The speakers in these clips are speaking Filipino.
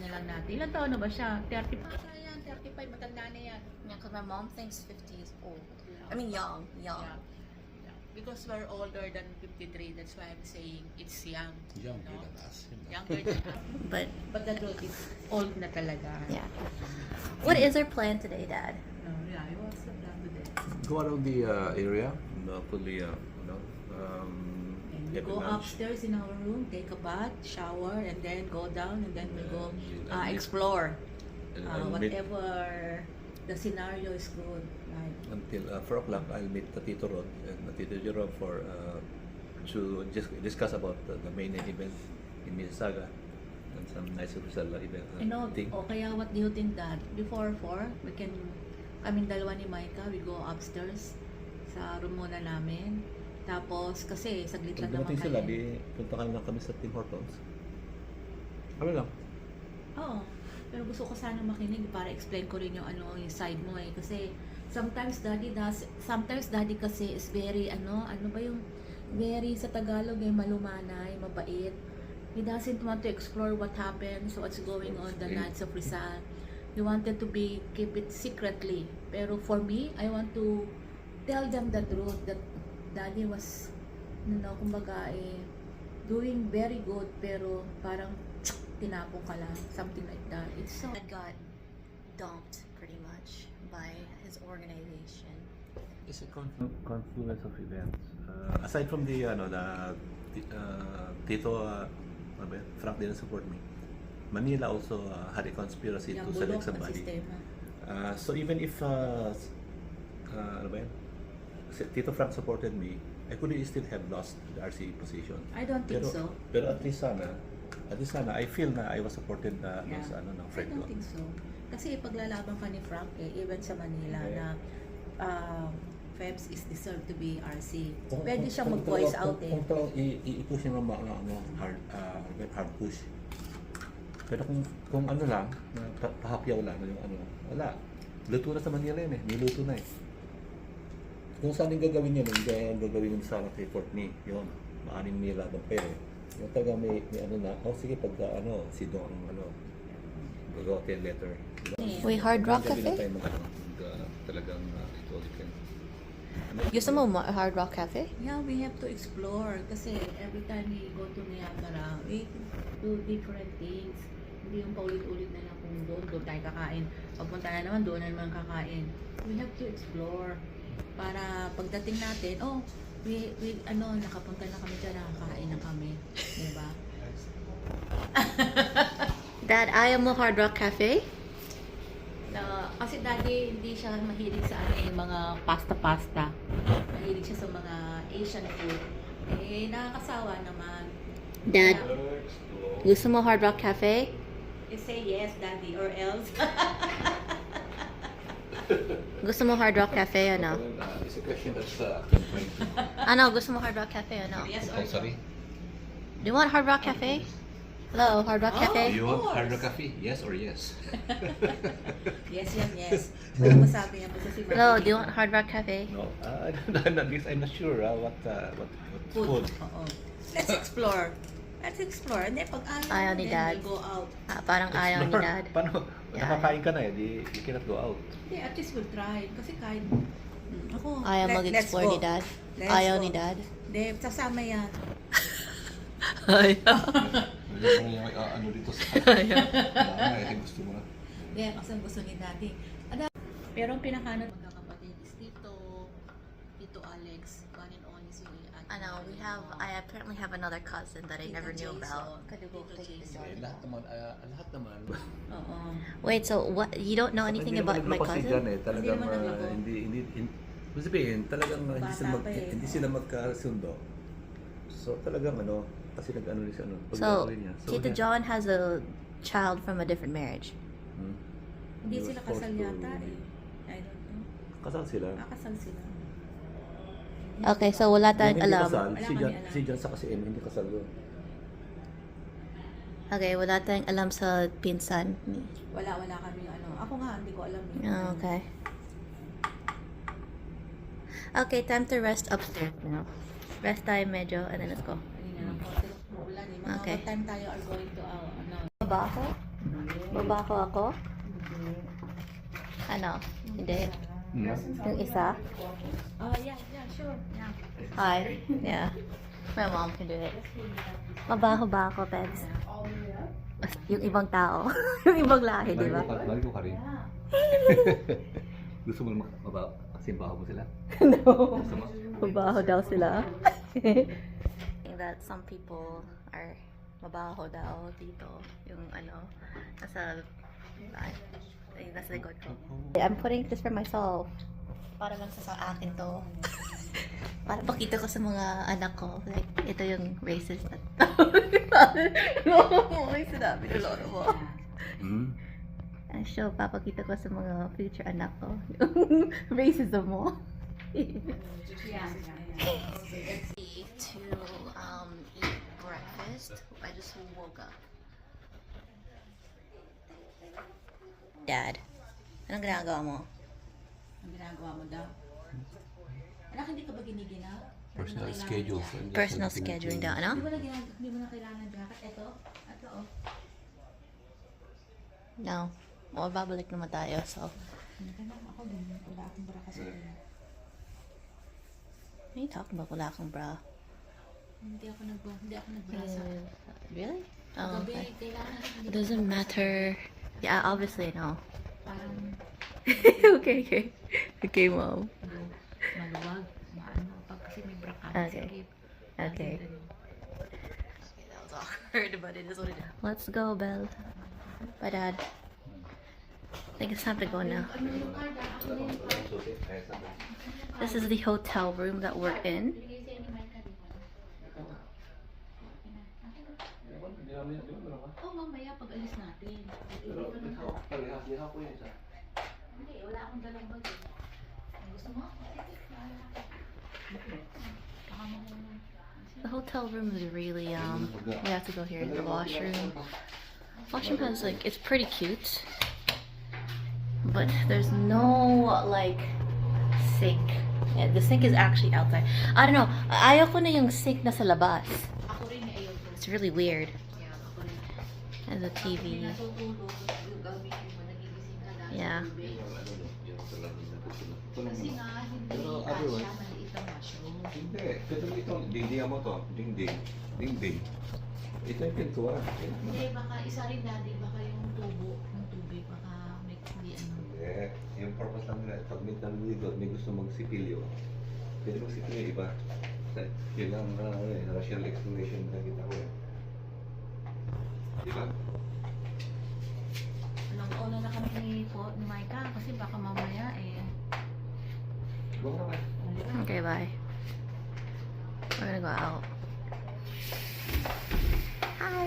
na lang natin. Ilan taon na ba siya? 35 na yan, 35, matanda na yan. Yeah, because my mom thinks 50 is old. I mean, young. Yeah. Yeah. Because we're older than 53, that's why I'm saying it's young. Younger No? than us. Younger than us. But the truth is, old na talaga. Yeah. What is our plan today, Dad? Yeah, what's the plan today? Go around the area, fully, And we get go lunch. upstairs in our room, take a bath, shower, and then go down, and then we go I'll meet- explore. I'll meet- Whatever the scenario is good. Like, Until 4 o'clock, I'll meet Tito Rod and Tito Jerome to just discuss about the main event in Mississauga and some nice Rizal event. Thing. o kaya what do you think that before 4, we can, kaming dalawa ni Micah, we go upstairs sa room muna namin. Tapos, kasi saglit Pag lang naman dumating sila, kayo. di punta kami lang kami sa Tim Hortons. Ano lang? Oo. Pero gusto ko sana makinig para explain ko rin yung yung side mo eh. Kasi sometimes daddy kasi is very ano ba yung very sa Tagalog eh, malumanay, mabait. He doesn't want to explore what happened, so what's going on the nights of Rizal. He wanted to keep it secretly. Pero for me, I want to tell them the truth that daddy was, kumbaga doing very good, pero parang tinapong ka lang, something like that. It's so... Dad got dumped pretty much by his organization. It's a confluence of events. Aside from the Tito Frank didn't support me. Manila also had a conspiracy to select somebody. So even if Tito Frank supported me, I could still have lost the RC position. I don't think so. Pero at least sana, I feel na I was supported ng I friend ko. don't think so. Kasi paglalaban ka ni Frank even sa Manila Okay. na Febs is deserved to be RC. Pwede siyang mag-voice out eh. Kung talagang i-push yung hard push. Pero kung ano lang, pahapyaw lang, yung wala. Luto na sa Manila yun eh, niluto na eh. Kung saan yung gagawin yun, yung gagawin yung sana kay Courtney, yun, maanin nila ng pera. Yung talaga may na, sige pagka si Don, gagawa tayo letter. Wait, Hard Rock Cafe? Talagang ito, Gusto mo Hard Rock Cafe? Yeah, we have to explore kasi every time we go to Niagara, we do different things. Hindi yung paulit-ulit na lang kung doon tayo kakain. Pagpunta na naman, doon na naman kakain. We have to explore para pagdating natin, nakapunta na kami dyan, nakakain na kami. Diba? Dad, ayaw mo Hard Rock Cafe? Kasi daddy, hindi siya mahilig sa mga pasta-pasta. Mahilig siya sa mga Asian food. Nakakasawa naman. Dad, gusto mo Hard Rock Cafe? You say yes, daddy, or else. Gusto mo Hard Rock Cafe, ano? It's a question that's Ano, gusto mo Hard Rock Cafe, ano? Yes or no? sorry. Do you want Hard Rock Cafe? Hello, Hard Rock Cafe? You want course. Hard Rock Cafe? Yes or yes? Yes. Ano masabi niya po sa si Mami? Hello, do you want Hard Rock Cafe? No, at least I'm not sure what food. Oo. Let's explore. Hindi, pag Ayaw ni then Dad. we go out. Parang ayaw ni Dad. Paano? Yeah. Nakakain ka na eh, you cannot go out. Hindi, at least we'll try. Kasi kahit, ako, Ayaw let's mag-explore go. ni Dad? Let's Ayaw go. ni Dad? Hindi, sasama yan. Ayaw. Ano dito sa gusto mo na. Hindi, kasi gusto ni Daddy. Pero ang pinakanan magkakapatid is Tito Alex, one and only si I apparently have another cousin that I never knew about. Tito Jason. Lahat naman. Oo. Wait, so what? You don't know anything about my cousin? Talagang Hindi naman naglako. hindi Ibig sabihin, talagang Bata pa eh. hindi sila magkasundo. So talagang kasi nag-ano rin siya So, pagkakawin niya. Tito John has a child from a different marriage. Hindi He was sila kasal forced to- yata eh. I don't know. Kasal sila. Kasal sila. Okay, so wala tayong Yung hindi alam. kasal, Wala kami alam. si John sa kasi hindi kasal doon. Okay, wala tayong alam sa pinsan. Wala kami Ako nga, hindi ko alam eh. Oh, okay. Okay, time to rest upstairs now. Rest time medyo, and then let's go. Kanina lang po. Ulan eh. Mga Okay. what time tayo are going to Ba ako? Mabaho ako? Ano? Hindi. Yung isa? Yeah, sure. Yeah. Hi. Yeah. My mom can do it. Mabaho ba ako, Peds? Yung ibang tao. Yung ibang lahi, di ba? Maligo ka rin. Gusto mo masimbaho mo sila? No. Gusto mo? Mabaho daw sila. That some people are mabaho daw dito. Yung ano, nasa likod ko. I'm putting this for myself. Para lang sa akin to. Para pakita ko sa mga anak ko. Like, ito yung racist na lolo mo. May sinabi ng lolo mo. And so, papakita ko sa mga future anak ko. Yung racism mo. To eat breakfast. I just woke up. Dad, anong ginagawa mo? Ang ginagawa mo daw? Anak, hindi ka ba giniginaw? Personal schedule. Personal scheduling daw, ano? Hindi mo na kailangan ng jacket. Ito, oh. No. O, babalik naman tayo, so. Ako din, wala akong bra kasi. What are you talking about? Wala akong bra. Hindi ako nagbra sa... Really? Oh, Gabi, okay. kailangan. It doesn't matter. Yeah, obviously, no. Parang Okay. Okay, Mom. maluwag, maano, pag kasi may bra ka. Okay. Okay. That was awkward, but it is what it is. Let's go, Belle. Bye, Dad. I think it's time to go now. This is the hotel room that we're in. Oh, mamaya pag alis natin. Hindi, wala akong dalang bag. Gusto mo? The hotel room is really we have to go here in the washroom. Washroom has like, it's pretty cute, but there's no like sink. Yeah, the sink is actually outside. I don't know. Ayaw ko na yung sink na sa labas. Ako rin ayaw ko. It's really weird. Yeah, ako rin. And the TV. Natutulog, gamitin mo, nagigising ka lang. Yeah. Kasi nga, hindi Pero kasya, otherwise- maliit ang washroom. Hindi. Kasi ito, dingdingan mo to. Dingding. Ito yung pintuan. Hindi, baka isa rin daddy, baka yung tubo, yung tubig, baka may hindi ano. Hindi. Yung purpose lang nila, pag may naliligo, may gusto magsipilyo. Pwede magsipilyo iba. Yun ang rational explanation na kita ko eh. Diba? Nang una na kami ni Micah, kasi baka mamaya eh. Go naman. Okay, bye. We're gonna go out. Hi.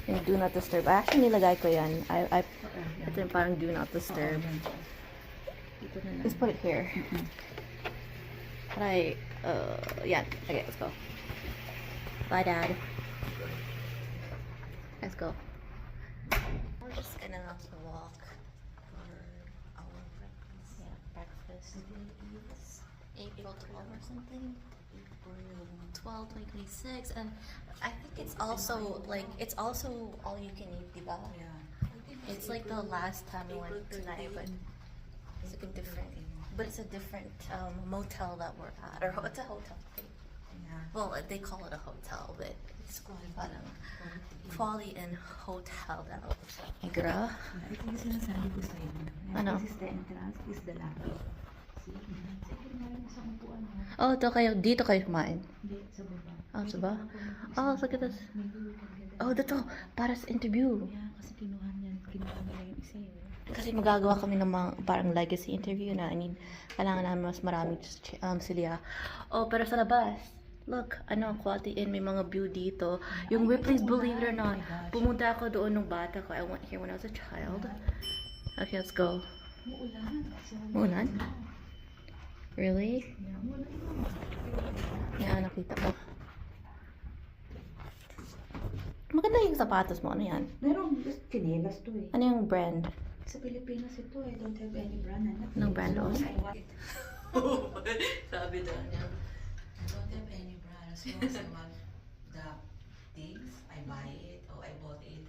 Yung do not disturb. Actually, nilagay ko yan. Ito yung parang do not disturb. Dito na lang. Let's put it here. Yeah. Okay, let's go. Bye, Dad. Let's go. We're just gonna walk for our breakfast. Yeah, breakfast. It's April 12 or something. April 12, 2026. And I think it's also all you can eat, diba? Yeah. It's like the last time we went tonight, but it's like a different. But it's a different motel that we're at, or it's a hotel. Yeah. Well, they call it a hotel, but it's parang quality and hotel daw. Negra? Ito yung sinasabi ko sa'yo. Ano? This is the entrance, this is the lobby. See? Sige, meron sa upuan mo. Oh, dito kayo kumain. Hindi, sa baba. Oh, sa ba? Oh, look at this. May dulo ka ganda. Oh, dito. Para sa interview. Yeah, kasi kinuha nila yung isa yun. Kasi magagawa kami ng mga parang legacy interview na kailangan namin mas marami silya. Oh, pero sa labas, look, quality inn, may mga view dito. Yung Ripley's Believe It or Not, pumunta ako doon nung bata ko. I went here when I was a child. Okay, let's go. Muulan. Muulan? Really? Yeah, muulan. Yan, nakita ko. Maganda yung sapatos mo. Ano yan? Meron chinelas to eh. Ano yung brand? Sa Pilipinas ito eh. Don't have any brand. Anong brand doon? Sabi daw niya. Don't have any brand. As long as the things, I buy it or I bought it.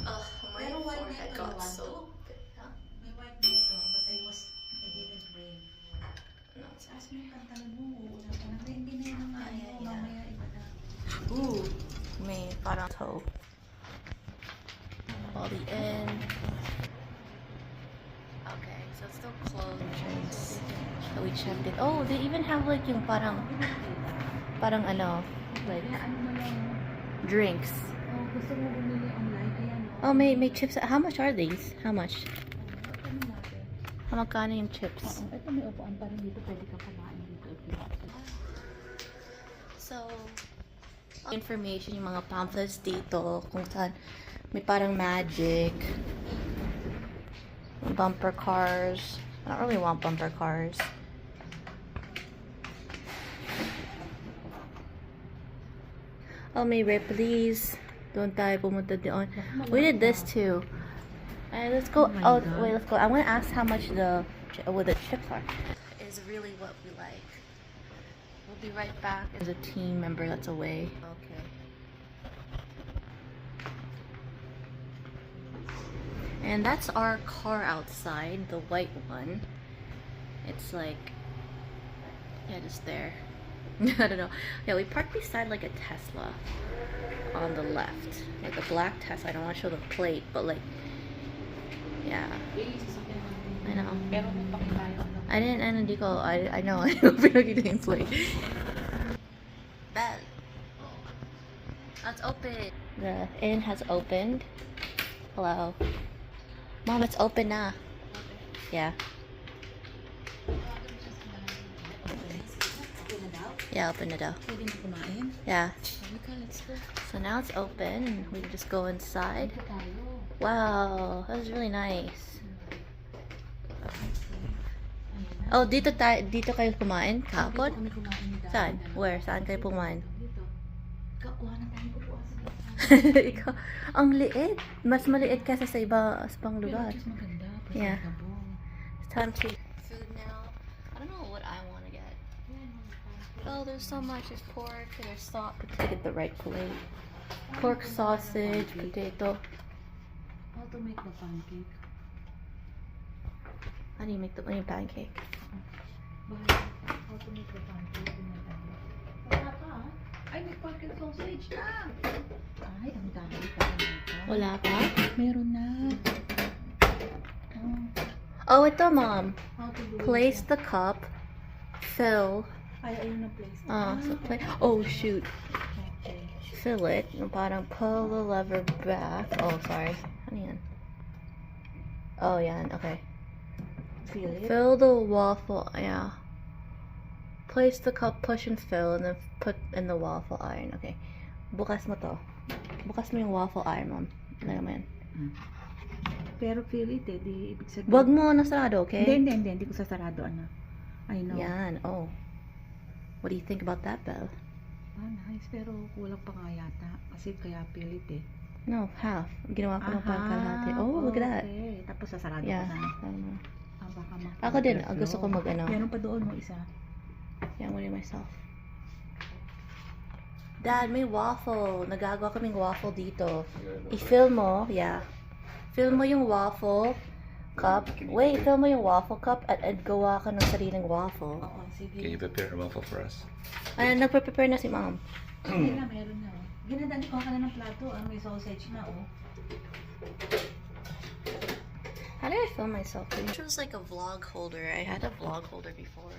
Oh, my Pero white forehead nito, got you want so to? big. Huh? May white nito, but I didn't bring. No. Taas mo yung pantalon mo, una pa lang. Hindi na yun ang Ay, ano, yeah. mamaya iba na. Ooh, may parang toe. All the end. Okay, so it's still closed drinks that we checked in. Oh, they even have like yung parang ano, like Kaya ano mo lang, drinks. oh, gusto mo bumili online, ayan o. Oh, may chips. How much are these? How much? Ano natin? How magkano yung chips? Oo, ito may upuan pa rin dito, pwede kang kumain dito. So, information yung mga pamphlets dito kung saan may parang magic, bumper cars. I don't really want bumper cars. Oh, may Ripley's. Doon tayo pumunta doon. We did this too. Alright, let's go. Oh my Oh, God. wait, let's go. I want to ask how much the chips are. Is really what we like. We'll be right back. There's a team member that's away. Okay. And that's our car outside, the white one. It's like, yeah, just there. I don't know. Yeah, we parked beside like a Tesla on the left. Like a black Tesla. I don't want to show the plate, but like, yeah. I know. Pero may pakitayo, ano. I know, I know, pinakita yung plate. Bell. Let's open. The inn has opened. Hello. Mom, it's open na. Yeah. Okay na daw? Yeah, open na daw. Pwede na kumain? Yeah. Halika, let's go. So now it's open. We can just go inside. Dito tayo. Wow, that was really nice. Ayan na. Oh, dito kayo kumain? Dito Kahapon? kami kumain ni Daddy. Saan? Where? Saan kayo pumain? Dito. Kuha na tayo upuan sa gitna. Ikaw, ang liit. Mas maliit kasi sa iba sa pang Pero lugar. just maganda. Yeah. presentable. It's time to food now. I don't know what I want to get. Oh, there's so much. There's pork. There's salt. To get the right plate. Pork sausage, potato. How to make the pancake? How do you make the pancake? How to make the pancake? Wala pa ah. Ay, may pancake sausage na. Ay, ang dami pa nito. Wala pa? Meron na. Oh, ito, Mom. How to do Place it? the cup. Fill. Ay, ayun na place na. So play. Oh, shoot. Okay. Fill it. Yung parang pull the lever back. Oh, sorry. Ano yan? Oh, yan. Okay. Feel it? Fill the waffle. Yeah. Place the cup, push and fill, and then put in the waffle iron. Okay. Bukas mo to. Bukas mo yung waffle iron, Mom. Lagyan mo yan. Pero feel it eh. Di ibig sabihin. Wag mo nasarado, okay? Hindi ko sasarado, ano. I know. Yan. Oh. What do you think about that, Belle? Ah, nice. Pero kulang pa nga yata. Kasi kaya feel it eh. No, half. Ginawa ko ng parang kalahati. Oh, look at that. Okay. Tapos sasarado Yeah. ko na. Tama. Ah, baka Ako din. Gusto ko mag-ano. Meron pa doon mo isa. Yeah, I'm winning myself. Dad, may waffle. Nagagawa kaming waffle dito. I-fill mo, yeah. Fill mo yung waffle cup. Wait, fill mo yung waffle cup at gawa ka ng sariling waffle. Oo, sige. Can you prepare a waffle for us? Nagpe-prepare na si Mom. Sige na, meron na. Oh. Ginadali ko ka na ng plato. Ah, may sausage na, oh. How did I film myself? It was like a vlog holder. I had a vlog holder before.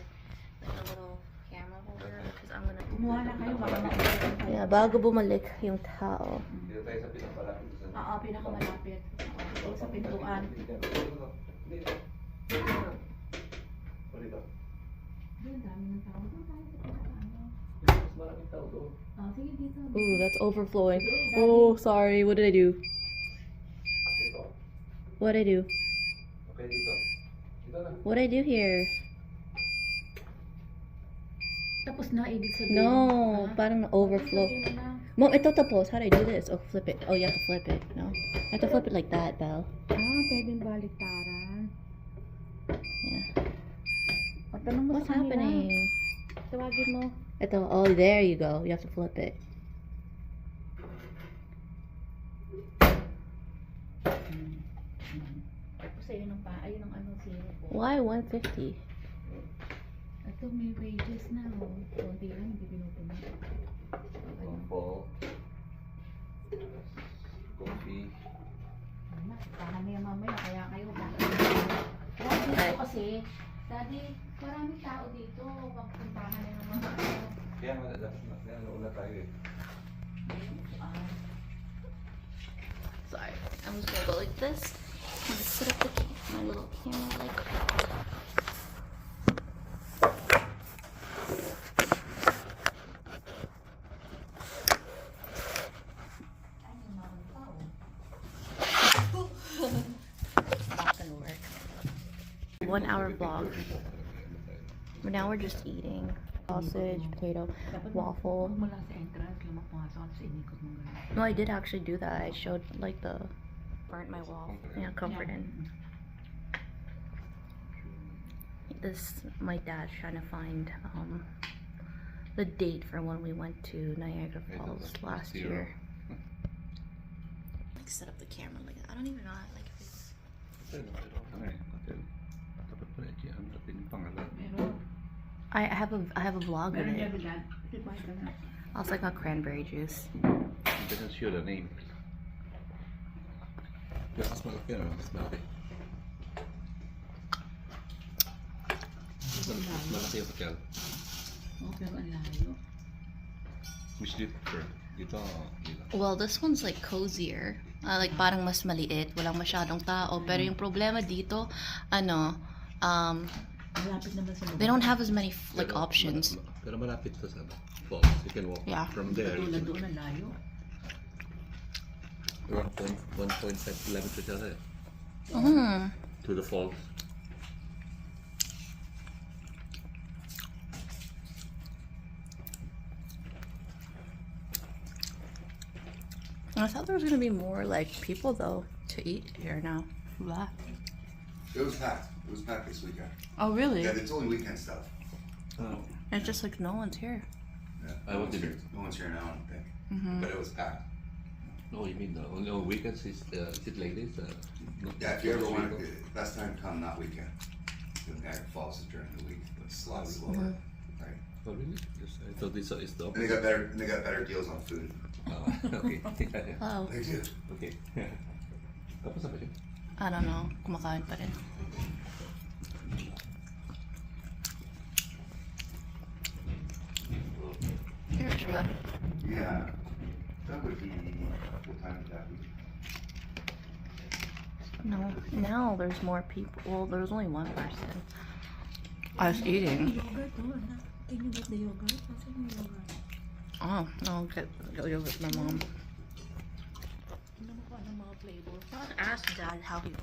Like a little camera holder. Because I'm gonna... Kumuha na kayo, baka maulit kayo. Yeah, bago bumalik yung tao. Dito tayo sa pinakamalapit sa Oo, pinakamalapit. Oo, sa pintuan. Doon, dami ng tao. Doon tayo sa pintuan. Mas maraming tao doon. Ah, sige dito. Ooh, that's overflowing. Oh, sorry. What did I do? Dito. What did I do? Okay, dito. Dito na. What did I do here? Tapos na, ibig sabihin. No, parang na-overflow. Sabihin mo na. Mom, ito tapos. How do I do this? Oh, flip it. Oh, you have to flip it. No? You have to flip it like that, Belle. Ah, pwedeng baliktaran. Yeah. O, tanong mo What's sa kanila. happening? Tawagin mo. Ito, oh, there you go. You have to flip it. Tapos ayun ang ayun ang ano zero po. Why 150? Ito may wages na oh. Konti lang, hindi pinupuno. Ball. Coffee. Anak, tahan na yan mamaya, kaya kayo dito kasi, Daddy, maraming tao dito. Pagpuntahan na naman ako. Kaya nga, dapat nauna tayo eh. Sorry, I'm just gonna go like this. I'm gonna set up my little camera like. Not gonna work. 1 hour vlog. But now we're just eating sausage, potato, waffle. Mula sa entrance, lumang pumasok sa inikot mong gano'n. No, I did actually do that. I showed like the burnt my wall. Yeah, comforting. This my dad's trying to find the date for when we went to Niagara Falls last year. Like set up the camera like I don't even know how, like if it's Dapat pala i-ano natin yung pangalan. Meron. I have a vlog of Meron it. niya bilad. Kasi kumain ka na. Also I got cranberry juice. It doesn't show the name. Yeah, mas malaki na, mas malaki. Mas malaki yung hotel. Oo, pero ang layo. Which do you prefer? Dito, dito. Well, this one's like cozier. Like parang mas maliit, walang masyadong tao. Pero yung problema dito, ano, Malapit naman sa they don't have as many like Pero options. Pero malapit to sa falls. You can walk Yeah. from there. You Tulad can, doon ang layo. 1.5 kilometers ahead Mm. to the falls. I thought there was gonna be more like people though to eat here now. Blah. It was packed. It was packed this weekend. Oh really? Yeah, it's only weekend stuff. Oh. It's just like no one's here. Yeah, I no, will one's do here. No one's here now, I don't think. Mm-hmm. But it was packed. No, you mean the only on weekends is it like this? Not Yeah, if you ever this want, week? best time to come, not weekend. The Niagara Falls is during the week, but it's a lot slower. Right. Oh really? Yes, I thought this is the And they opposite. got better deals on food. Okay. Oh, They do. Okay. Tapos na ba siya? I don't know. Kumakain pa rin. Here, Sheila. Yeah. That would be what time would that be? No, now there's more people. Well, there's only one person. I was eating. Yogurt, oh, anak. Can you get the yogurt? What's in the yogurt? Oh, I'll get go with my mom. Ano mo pa ng mga flavor? Ask Dad how he.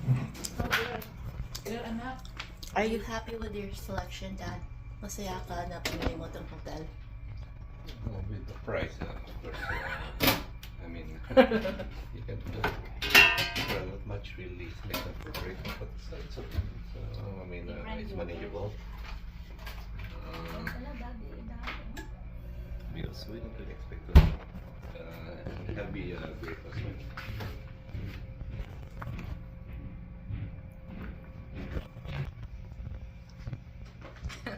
Oh, good. Well, anak. Are you happy with your selection, Dad? Masaya ka na pumili mo itong hotel? Oh, with the price, of course. I mean, you can do not much really like appropriate, but it's okay. So, I mean, it's manageable. Wala, Daddy. Daddy. Because we don't really expect to heavy breakfast.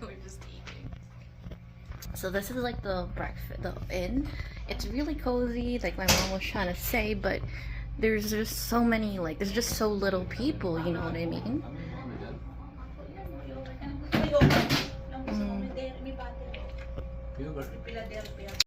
We're just eating. So this is like the breakfast, the inn. It's really cozy, like my mom was trying to say, but there's just so many, like there's just so little people, you know what I mean? Yogurt.